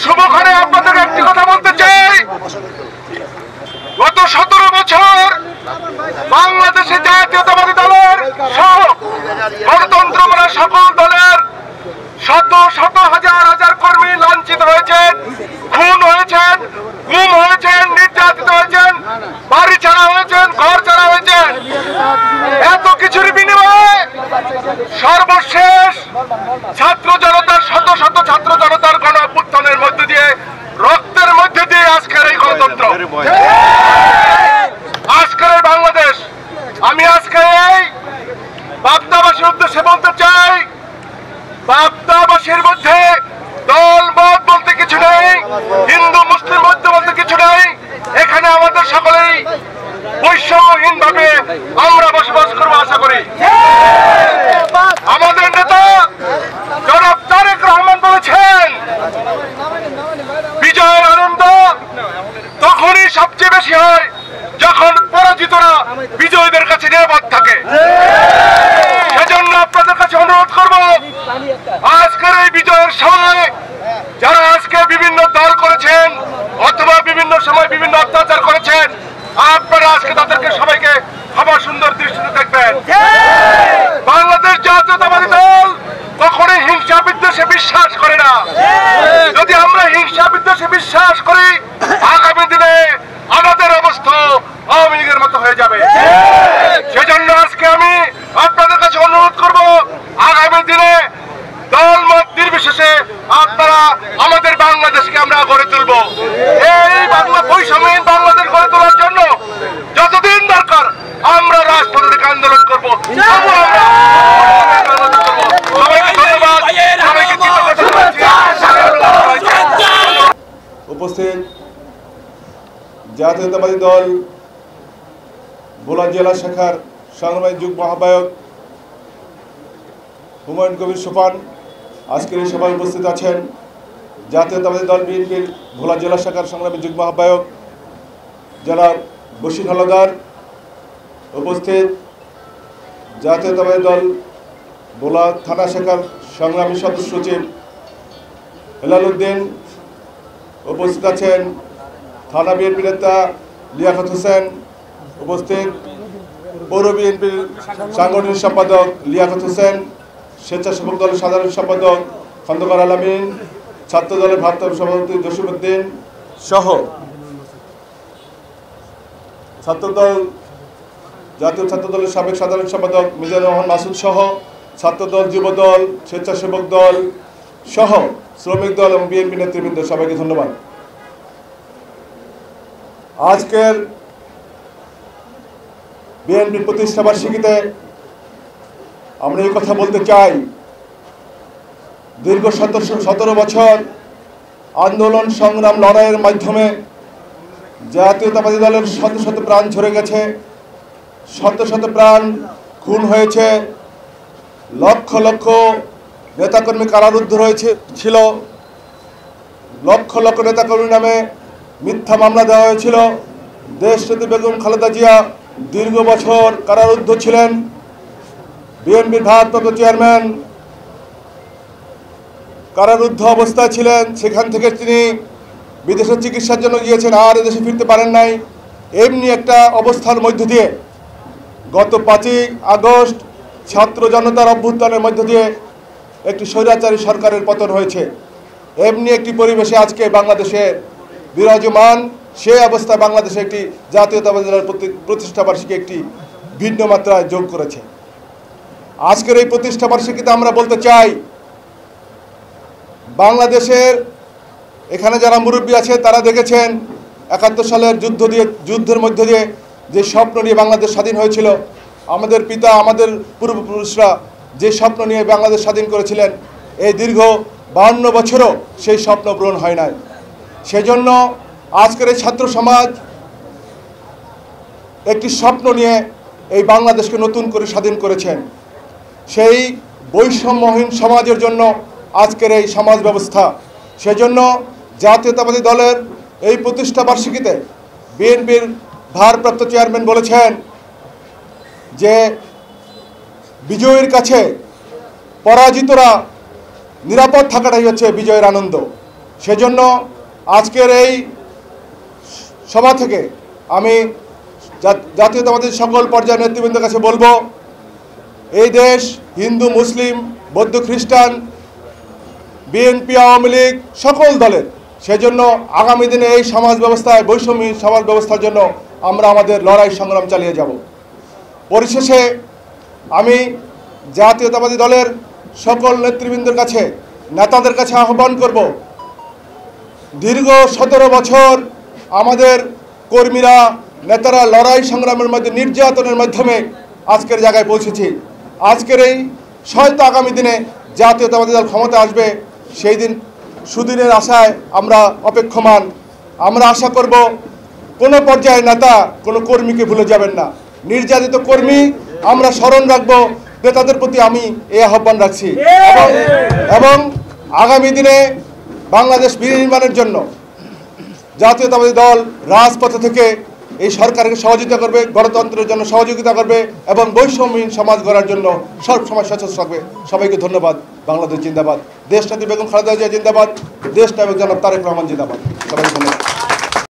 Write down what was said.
শুভক্ষণে আপনাদের একটি কথা বলতে চাই, গত 17 বছর বাংলাদেশে জাতীয়তাবাদী দলের সহ গণতন্ত্রমূলক সকল দলের শত শত হাজার হাজার কর্মী লাঞ্ছিত হয়েছেন, খুন হয়েছেন, গুম হয়েছেন, নির্যাতিত হয়েছেন, বাড়ি ছাড়া হয়েছেন, ঘর ছাড়া হয়েছেন। এত কিছুর বিনিময়ে সর্বশেষ ছাত্র জনতার শত শত ছাত্র জনতার গণ অভ্যুত্থানের মধ্য দিয়ে, রক্তের মধ্যে দিয়ে আজকের এই গণতন্ত্র, আজকের এই বাংলাদেশ। আমি আজকে এই বাগদাবাসীর উদ্দেশ্যে বলতে চাই, বাগদাবাসীর মধ্যে দল মত বলতে কিছু নেই, হিন্দু মুসলিম মধ্যে বলতে কিছু নেই। এখানে আমাদের সকলেই বৈষম্যহীন ভাবে আমরা বসবাস করবো আশা করি। আমাদের নেতা জনাব তারেক রহমান বলেছেন, বিজয়ের আনন্দ তখনই সবচেয়ে বেশি হয় যখন পরাজিতরা বিজয়ীদের কাছে নিরাপদ থাকে। সেজন্য আপনাদের কাছে অনুরোধ করব, আজকের এই বিজয়ের সময় যারা আজকে বিভিন্ন দল করেছেন অথবা বিভিন্ন সময় বিভিন্ন অত্যাচার করেছেন, আপনারা আজকে তাদেরকে সবাইকে আবার সুন্দর দৃষ্টিতে দেখবেন। বাংলাদেশ জাতীয়তাবাদী দল কখনোই হিংসা বিদ্বেষে বিশ্বাস করে না। যদি আমরা হিংসা বিদ্বেষে বিশ্বাস করি, আগামী দিনে আমাদের অবস্থা আওয়ামী লীগের মতো হয়ে যাবে। সেজন্য আজকে আমি আপনাদের কাছে অনুরোধ করব, আগামী দিনে দল মত নির্বিশেষে আপনারা আমাদের বাংলাদেশকে আমরা গড়ে তুলব। এই বাংলা বৈষম্যহীন বাংলাদেশ গড়ে তোলার জন্য যতদিন দরকার আমরা রাজপথে থেকে আন্দোলন করবো। উপস্থিত জাতীয়তাবাদী দল ভোলা জেলা শাখার সংগ্রামী যুগ্ম আহ্বায়ক হুমায়ুন কবির সোপান আজকের এই সভায় উপস্থিত আছেন। জাতীয়তাবাদী দল বিএনপির ভোলা জেলা শাখার সংগ্রামী যুগ্ম আহ্বায়ক জনাব বশির হলদার, উপস্থিত জাতীয়তাবাদী দল ভোলা থানা শাখার সংগ্রামী সদস্য সচিব হেলাল উদ্দিন, উপস্থিত আছেন থানা বিএনপি নেতা লিয়াকত হোসেন, উপস্থিত পৌর বিএনপির সাংগঠনিক সম্পাদক লিয়াকত হোসেন, স্বেচ্ছাসেবক দলের সাধারণ সম্পাদক খন্দকার আলামিন, ছাত্র দলের ভারপ্রাপ্ত সভাপতি জসিমউদ্দিন সহ জাতীয় ছাত্র দলের সাবেক সাধারণ সম্পাদক মিজানুর রহমান মাসুদ সহ ছাত্রদল, যুবদল, স্বেচ্ছাসেবক দল সহ শ্রমিক দল এবং বিএনপি নেতৃবৃন্দ, সবাইকে ধন্যবাদ। আজকের বিএনপি প্রতিষ্ঠা বার্ষিকীতে আমরা এই কথা বলতে চাই, দীর্ঘ 17 বছর আন্দোলন সংগ্রাম লড়াইয়ের মাধ্যমে জাতীয়তাবাদী দলের শত শত প্রাণ ঝরে গেছে, শত শত প্রাণ খুন হয়েছে, লক্ষ লক্ষ নেতাকর্মী কারারুদ্ধ ছিল, লক্ষ লক্ষ নেতাকর্মী নামে মিথ্যা মামলা দেওয়া হয়েছিল। দেশনেত্রী বেগম খালেদা জিয়া দীর্ঘ বছর কারারুদ্ধ ছিলেন। বিএনপির ভারপ্রাপ্ত চেয়ারম্যান কারারুদ্ধ অবস্থায় ছিলেন, সেখান থেকে তিনি বিদেশে চিকিৎসার জন্য গিয়েছেন, আর এদেশে ফিরতে পারেন নাই। এমনি একটা অবস্থার মধ্য দিয়ে গত 5ই আগস্ট ছাত্র জনতার অভ্যুত্থানের মধ্য দিয়ে একটি স্বৈরাচারী সরকারের পতন হয়েছে। এমনি একটি পরিবেশে আজকে বাংলাদেশে বিরাজমান, সেই অবস্থায় বাংলাদেশে একটি জাতীয়তাবাদী দলের প্রতিষ্ঠা বার্ষিকী একটি ভিন্ন মাত্রায় যোগ করেছে। আজকের এই প্রতিষ্ঠা বার্ষিকীতে আমরা বলতে চাই, বাংলাদেশের এখানে যারা মুরব্বী আছে তারা দেখেছেন 71 সালের যুদ্ধের মধ্য দিয়ে যে স্বপ্ন নিয়ে বাংলাদেশ স্বাধীন হয়েছিল, আমাদের পিতা আমাদের পূর্বপুরুষরা যে স্বপ্ন নিয়ে বাংলাদেশ স্বাধীন করেছিলেন, এই দীর্ঘ 52 বছরও সেই স্বপ্ন পূরণ হয় নাই। সেজন্য আজকের এই ছাত্র সমাজ একটি স্বপ্ন নিয়ে এই বাংলাদেশকে নতুন করে স্বাধীন করেছেন। সেই বৈষম্যহীন সমাজের জন্য আজকের এই সমাজ ব্যবস্থা। সেজন্য জাতীয়তাবাদী দলের এই প্রতিষ্ঠা বার্ষিকীতে বিএনপির ভারপ্রাপ্ত চেয়ারম্যান বলেছেন যে বিজয়ের কাছে পরাজিতরা নিরাপদ থাকাটাই হচ্ছে বিজয়ের আনন্দ। সেজন্য আজকের এই সভা থেকে আমি জাতীয়তাবাদী সকল পর্যায়ের নেতৃবৃন্দের কাছে বলবো, এই দেশ হিন্দু, মুসলিম, বৌদ্ধ, খ্রিস্টান, বিএনপি, আওয়ামী লীগ সকল দলের। সেজন্য আগামী দিনে এই সমাজ ব্যবস্থায়, বৈষম্যহীন সমাজ ব্যবস্থার জন্য আমরা আমাদের লড়াই সংগ্রাম চালিয়ে যাব। পরিশেষে আমি জাতীয়তাবাদী দলের সকল নেতৃবৃন্দের কাছে, নেতাদের কাছে আহ্বান করব, দীর্ঘ 17 বছর আমাদের কর্মীরা, নেতারা লড়াই সংগ্রামের মধ্যে, নির্যাতনের মাধ্যমে আজকের জায়গায় পৌঁছেছি। আজকের এই হয়তো আগামী দিনে জাতীয়তাবাদী দল ক্ষমতা আসবে, সেই দিন সুদিনের আশায় আমরা অপেক্ষমান। আমরা আশা করব কোনো পর্যায়ে নেতা কোনো কর্মীকে ভুলে যাবেন না। নির্যাতিত কর্মী আমরা স্মরণ রাখবো, নেতাদের প্রতি আমি এই আহ্বান রাখছি। এবং আগামী দিনে বাংলাদেশ বিনির্মাণের জন্য জাতীয়তাবাদী দল রাজপথে থেকে এই সরকারকে সহযোগিতা করবে, গণতন্ত্রের জন্য সহযোগিতা করবে এবং বৈষম্যহীন সমাজ গড়ার জন্য সবসময় সচেষ্ট থাকবে। সবাইকে ধন্যবাদ। বাংলাদেশ জিন্দাবাদ। দেশনেত্রী বেগম খালেদা জিয়া জিন্দাবাদ। দেশ নায়ক জনাব তারেক রহমান জিন্দাবাদ। সবাইকে ধন্যবাদ।